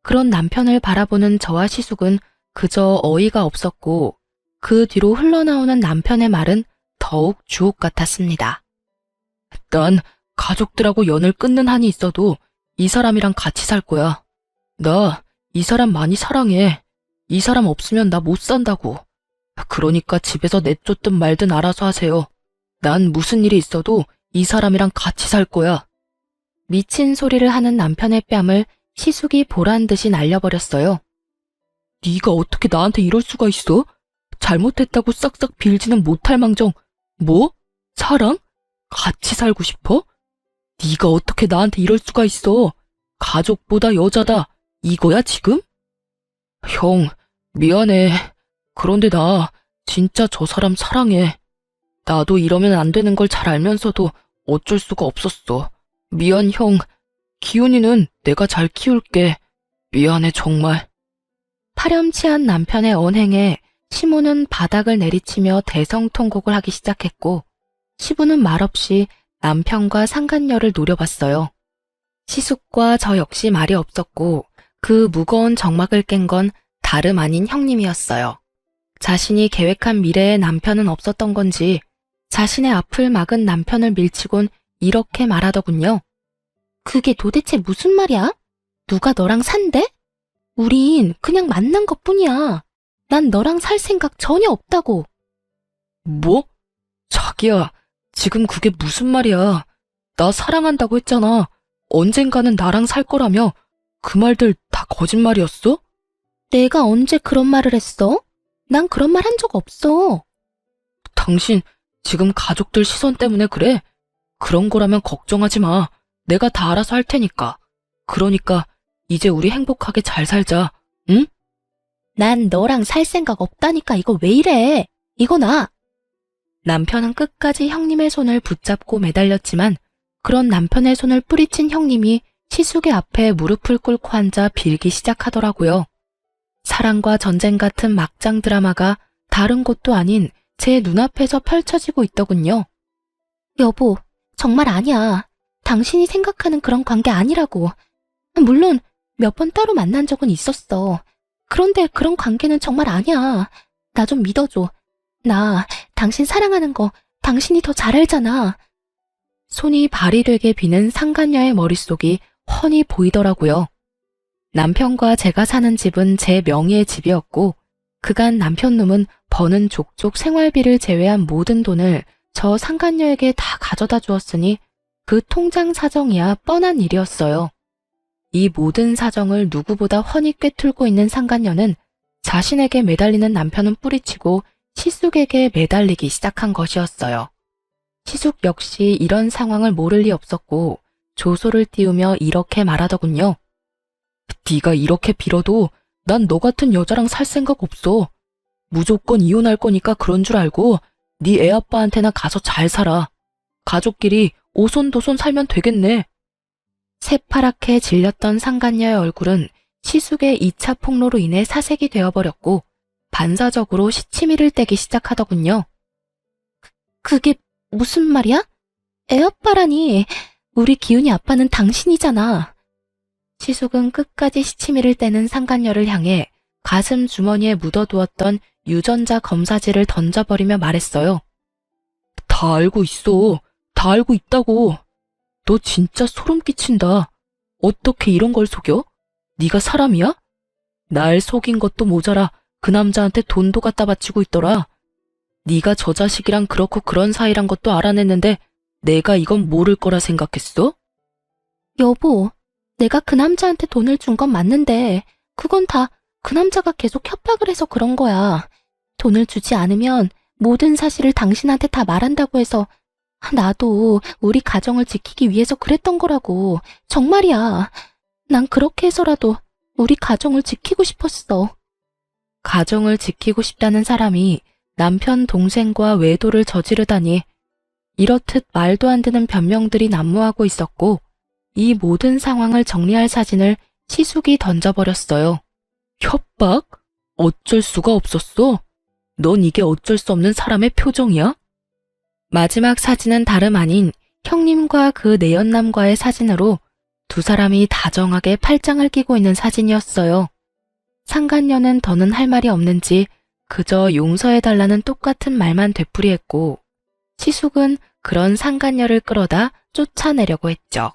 그런 남편을 바라보는 저와 시숙은 그저 어이가 없었고 그 뒤로 흘러나오는 남편의 말은 더욱 주옥 같았습니다. 난 가족들하고 연을 끊는 한이 있어도 이 사람이랑 같이 살 거야. 나 이 사람 많이 사랑해. 이 사람 없으면 나 못 산다고. 그러니까 집에서 내쫓든 말든 알아서 하세요. 난 무슨 일이 있어도 이 사람이랑 같이 살 거야. 미친 소리를 하는 남편의 뺨을 시숙이 보란 듯이 날려버렸어요. 네가 어떻게 나한테 이럴 수가 있어? 잘못했다고 싹싹 빌지는 못할 망정. 뭐? 사랑? 같이 살고 싶어? 네가 어떻게 나한테 이럴 수가 있어? 가족보다 여자다. 이거야 지금? 형, 미안해. 그런데 나 진짜 저 사람 사랑해. 나도 이러면 안 되는 걸 잘 알면서도 어쩔 수가 없었어. 미안 형. 기훈이는 내가 잘 키울게. 미안해 정말. 파렴치한 남편의 언행에 시모는 바닥을 내리치며 대성통곡을 하기 시작했고 시부는 말없이 남편과 상간녀를 노려봤어요. 시숙과 저 역시 말이 없었고 그 무거운 정막을 깬 건 다름 아닌 형님이었어요. 자신이 계획한 미래에 남편은 없었던 건지 자신의 앞을 막은 남편을 밀치곤 이렇게 말하더군요. 그게 도대체 무슨 말이야? 누가 너랑 산대? 우린 그냥 만난 것뿐이야. 난 너랑 살 생각 전혀 없다고. 뭐? 자기야, 지금 그게 무슨 말이야. 나 사랑한다고 했잖아. 언젠가는 나랑 살 거라며. 그 말들 다 거짓말이었어? 내가 언제 그런 말을 했어? 난 그런 말 한 적 없어. 당신 지금 가족들 시선 때문에 그래? 그런 거라면 걱정하지 마. 내가 다 알아서 할 테니까. 그러니까 이제 우리 행복하게 잘 살자. 응? 난 너랑 살 생각 없다니까. 이거 왜 이래? 이거 나. 남편은 끝까지 형님의 손을 붙잡고 매달렸지만 그런 남편의 손을 뿌리친 형님이 시숙의 앞에 무릎을 꿇고 앉아 빌기 시작하더라고요. 사랑과 전쟁 같은 막장 드라마가 다른 곳도 아닌 제 눈앞에서 펼쳐지고 있더군요. 여보, 정말 아니야. 당신이 생각하는 그런 관계 아니라고. 물론 몇 번 따로 만난 적은 있었어. 그런데 그런 관계는 정말 아니야. 나 좀 믿어줘. 나 당신 사랑하는 거 당신이 더 잘 알잖아. 손이 발이 되게 비는 상간녀의 머릿속이 훤히 보이더라고요. 남편과 제가 사는 집은 제 명의의 집이었고 그간 남편놈은 버는 족족 생활비를 제외한 모든 돈을 저 상간녀에게 다 가져다 주었으니 그 통장 사정이야 뻔한 일이었어요. 이 모든 사정을 누구보다 훤히 꿰뚫고 있는 상간녀는 자신에게 매달리는 남편은 뿌리치고 시숙에게 매달리기 시작한 것이었어요. 시숙 역시 이런 상황을 모를 리 없었고 조소를 띄우며 이렇게 말하더군요. 네가 이렇게 빌어도 난 너 같은 여자랑 살 생각 없어. 무조건 이혼할 거니까 그런 줄 알고 네 애아빠한테나 가서 잘 살아. 가족끼리 오손도손 살면 되겠네. 새파랗게 질렸던 상간녀의 얼굴은 시숙의 2차 폭로로 인해 사색이 되어버렸고 반사적으로 시치미를 떼기 시작하더군요. 그게 무슨 말이야? 애아빠라니. 우리 기훈이 아빠는 당신이잖아. 시숙은 끝까지 시치미를 떼는 상간녀를 향해 가슴 주머니에 묻어두었던 유전자 검사지를 던져버리며 말했어요. 다 알고 있어. 다 알고 있다고. 너 진짜 소름 끼친다. 어떻게 이런 걸 속여? 네가 사람이야? 날 속인 것도 모자라 그 남자한테 돈도 갖다 바치고 있더라. 네가 저 자식이랑 그렇고 그런 사이란 것도 알아냈는데 내가 이건 모를 거라 생각했어? 여보, 내가 그 남자한테 돈을 준 건 맞는데 그건 다 그 남자가 계속 협박을 해서 그런 거야. 돈을 주지 않으면 모든 사실을 당신한테 다 말한다고 해서 나도 우리 가정을 지키기 위해서 그랬던 거라고. 정말이야. 난 그렇게 해서라도 우리 가정을 지키고 싶었어. 가정을 지키고 싶다는 사람이 남편 동생과 외도를 저지르다니 이렇듯 말도 안 되는 변명들이 난무하고 있었고 이 모든 상황을 정리할 사진을 시숙이 던져버렸어요. 협박? 어쩔 수가 없었어? 넌 이게 어쩔 수 없는 사람의 표정이야? 마지막 사진은 다름 아닌 형님과 그 내연남과의 사진으로 두 사람이 다정하게 팔짱을 끼고 있는 사진이었어요. 상간녀는 더는 할 말이 없는지 그저 용서해달라는 똑같은 말만 되풀이했고 시숙은 그런 상간녀를 끌어다 쫓아내려고 했죠.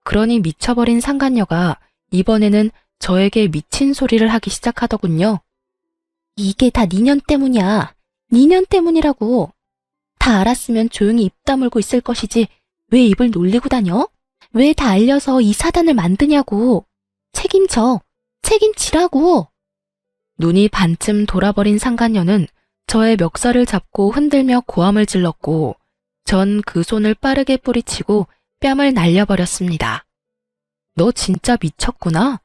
그러니 미쳐버린 상간녀가 이번에는 저에게 미친 소리를 하기 시작하더군요. 이게 다 니년 때문이야. 니년 때문이라고. 다 알았으면 조용히 입 다물고 있을 것이지 왜 입을 놀리고 다녀? 왜 다 알려서 이 사단을 만드냐고. 책임져. 책임지라고. 눈이 반쯤 돌아버린 상간녀는 저의 멱살을 잡고 흔들며 고함을 질렀고 전 그 손을 빠르게 뿌리치고 뺨을 날려버렸습니다. 너 진짜 미쳤구나.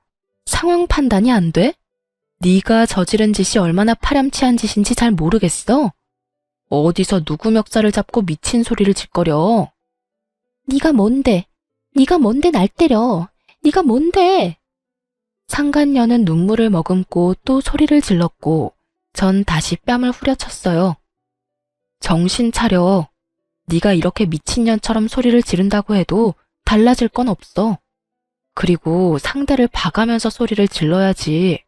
상황 판단이 안 돼? 네가 저지른 짓이 얼마나 파렴치한 짓인지 잘 모르겠어. 어디서 누구 멱살을 잡고 미친 소리를 짓거려. 네가 뭔데? 네가 뭔데 날 때려? 네가 뭔데? 상간녀는 눈물을 머금고 또 소리를 질렀고 전 다시 뺨을 후려쳤어요. 정신 차려. 네가 이렇게 미친년처럼 소리를 지른다고 해도 달라질 건 없어. 그리고 상대를 봐가면서 소리를 질러야지.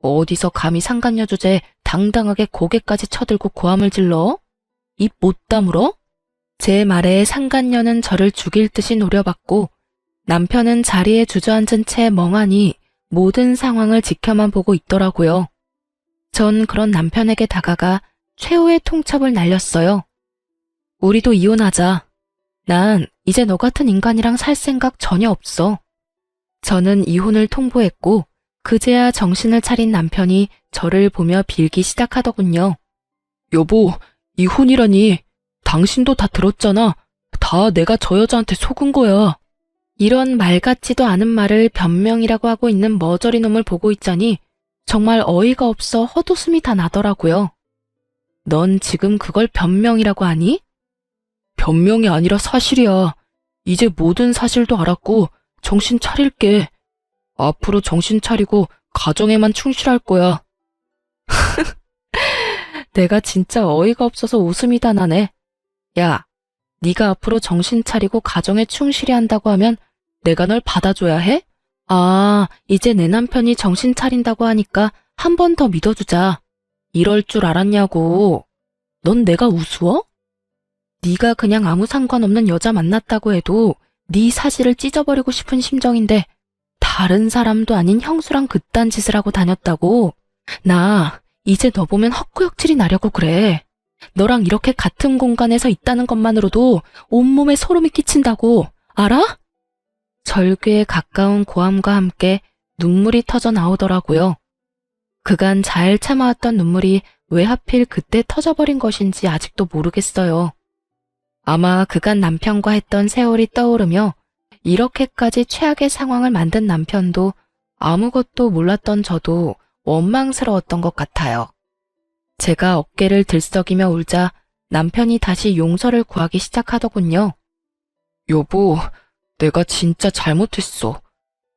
어디서 감히 상간녀 주제에 당당하게 고개까지 쳐들고 고함을 질러? 입 못 다물어? 제 말에 상간녀는 저를 죽일 듯이 노려봤고 남편은 자리에 주저앉은 채 멍하니 모든 상황을 지켜만 보고 있더라고요. 전 그런 남편에게 다가가 최후의 통첩을 날렸어요. 우리도 이혼하자. 난 이제 너 같은 인간이랑 살 생각 전혀 없어. 저는 이혼을 통보했고 그제야 정신을 차린 남편이 저를 보며 빌기 시작하더군요. 여보, 이혼이라니. 당신도 다 들었잖아. 다 내가 저 여자한테 속은 거야. 이런 말 같지도 않은 말을 변명이라고 하고 있는 머저리 놈을 보고 있자니 정말 어이가 없어 헛웃음이 다 나더라고요. 넌 지금 그걸 변명이라고 하니? 변명이 아니라 사실이야. 이제 모든 사실도 알았고 정신 차릴게. 앞으로 정신 차리고 가정에만 충실할 거야. 내가 진짜 어이가 없어서 웃음이 다 나네. 야, 네가 앞으로 정신 차리고 가정에 충실히 한다고 하면 내가 널 받아줘야 해? 아, 이제 내 남편이 정신 차린다고 하니까 한 번 더 믿어주자. 이럴 줄 알았냐고. 넌 내가 우스워? 네가 그냥 아무 상관없는 여자 만났다고 해도 네 사실을 찢어버리고 싶은 심정인데 다른 사람도 아닌 형수랑 그딴 짓을 하고 다녔다고? 나 이제 너 보면 헛구역질이 나려고 그래. 너랑 이렇게 같은 공간에서 있다는 것만으로도 온몸에 소름이 끼친다고. 알아? 절규에 가까운 고함과 함께 눈물이 터져 나오더라고요. 그간 잘 참아왔던 눈물이 왜 하필 그때 터져버린 것인지 아직도 모르겠어요. 아마 그간 남편과 했던 세월이 떠오르며 이렇게까지 최악의 상황을 만든 남편도 아무것도 몰랐던 저도 원망스러웠던 것 같아요. 제가 어깨를 들썩이며 울자 남편이 다시 용서를 구하기 시작하더군요. 여보, 내가 진짜 잘못했어.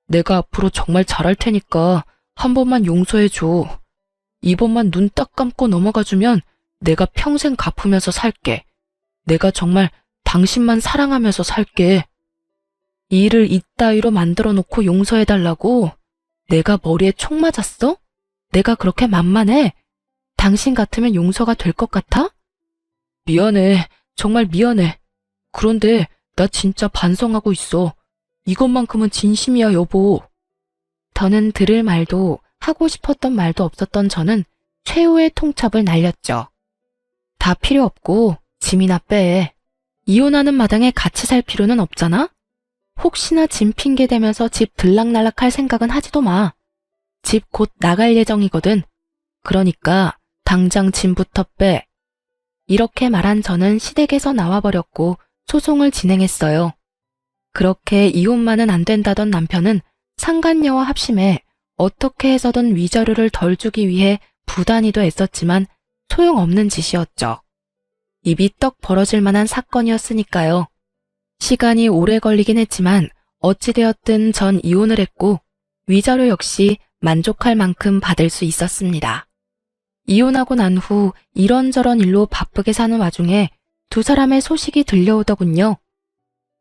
내가 앞으로 정말 잘할 테니까 한 번만 용서해줘. 이번만 눈 딱 감고 넘어가주면 내가 평생 갚으면서 살게. 내가 정말 당신만 사랑하면서 살게. 일을 이따위로 만들어 놓고 용서해달라고? 내가 머리에 총 맞았어? 내가 그렇게 만만해? 당신 같으면 용서가 될 것 같아? 미안해. 정말 미안해. 그런데 나 진짜 반성하고 있어. 이것만큼은 진심이야, 여보. 더는 들을 말도 하고 싶었던 말도 없었던 저는 최후의 통첩을 날렸죠. 다 필요 없고 짐이나 빼. 이혼하는 마당에 같이 살 필요는 없잖아? 혹시나 짐 핑계 대면서 집 들락날락할 생각은 하지도 마. 집 곧 나갈 예정이거든. 그러니까 당장 짐부터 빼. 이렇게 말한 저는 시댁에서 나와버렸고 소송을 진행했어요. 그렇게 이혼만은 안 된다던 남편은 상간녀와 합심해 어떻게 해서든 위자료를 덜 주기 위해 부단히도 애썼지만 소용없는 짓이었죠. 입이 떡 벌어질 만한 사건이었으니까요. 시간이 오래 걸리긴 했지만 어찌되었든 전 이혼을 했고 위자료 역시 만족할 만큼 받을 수 있었습니다. 이혼하고 난 후 이런저런 일로 바쁘게 사는 와중에 두 사람의 소식이 들려오더군요.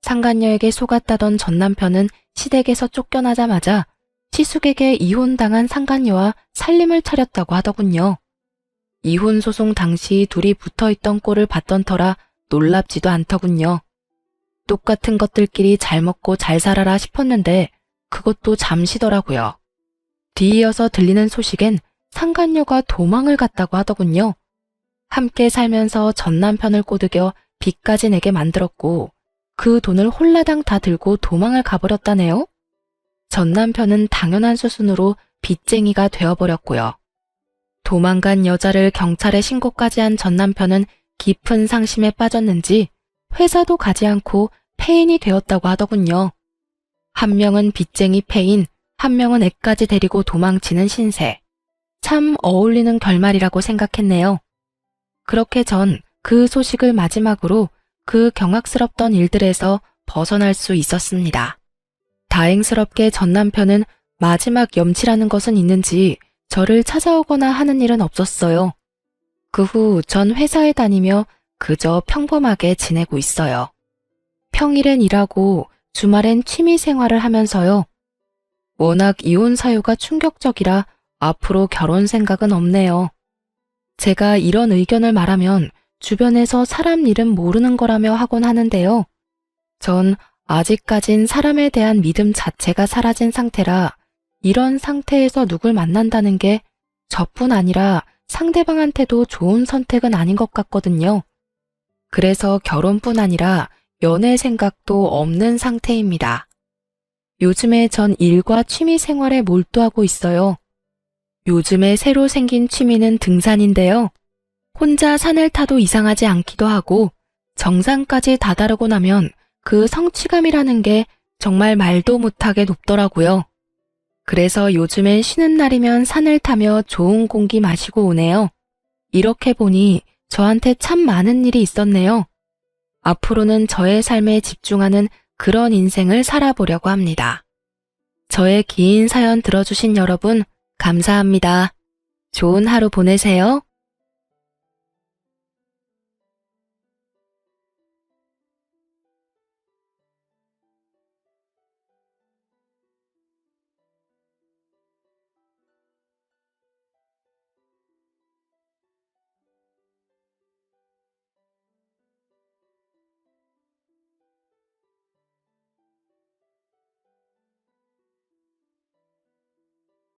상간녀에게 속았다던 전 남편은 시댁에서 쫓겨나자마자 시숙에게 이혼당한 상간녀와 살림을 차렸다고 하더군요. 이혼 소송 당시 둘이 붙어있던 꼴을 봤던 터라 놀랍지도 않더군요. 똑같은 것들끼리 잘 먹고 잘 살아라 싶었는데 그것도 잠시더라고요. 뒤이어서 들리는 소식엔 상간녀가 도망을 갔다고 하더군요. 함께 살면서 전 남편을 꼬드겨 빚까지 내게 만들었고 그 돈을 홀라당 다 들고 도망을 가버렸다네요. 전 남편은 당연한 수순으로 빚쟁이가 되어버렸고요. 도망간 여자를 경찰에 신고까지 한 전 남편은 깊은 상심에 빠졌는지 회사도 가지 않고 폐인이 되었다고 하더군요. 한 명은 빚쟁이 폐인, 한 명은 애까지 데리고 도망치는 신세. 참 어울리는 결말이라고 생각했네요. 그렇게 전 그 소식을 마지막으로 그 경악스럽던 일들에서 벗어날 수 있었습니다. 다행스럽게 전 남편은 마지막 염치라는 것은 있는지 저를 찾아오거나 하는 일은 없었어요. 그 후 전 회사에 다니며 그저 평범하게 지내고 있어요. 평일엔 일하고 주말엔 취미 생활을 하면서요. 워낙 이혼 사유가 충격적이라 앞으로 결혼 생각은 없네요. 제가 이런 의견을 말하면 주변에서 사람 일은 모르는 거라며 하곤 하는데요. 전 아직까진 사람에 대한 믿음 자체가 사라진 상태라 이런 상태에서 누굴 만난다는 게 저뿐 아니라 상대방한테도 좋은 선택은 아닌 것 같거든요. 그래서 결혼뿐 아니라 연애 생각도 없는 상태입니다. 요즘에 전 일과 취미 생활에 몰두하고 있어요. 요즘에 새로 생긴 취미는 등산인데요. 혼자 산을 타도 이상하지 않기도 하고 정상까지 다다르고 나면 그 성취감이라는 게 정말 말도 못하게 높더라고요. 그래서 요즘엔 쉬는 날이면 산을 타며 좋은 공기 마시고 오네요. 이렇게 보니 저한테 참 많은 일이 있었네요. 앞으로는 저의 삶에 집중하는 그런 인생을 살아보려고 합니다. 저의 긴 사연 들어주신 여러분, 감사합니다. 좋은 하루 보내세요.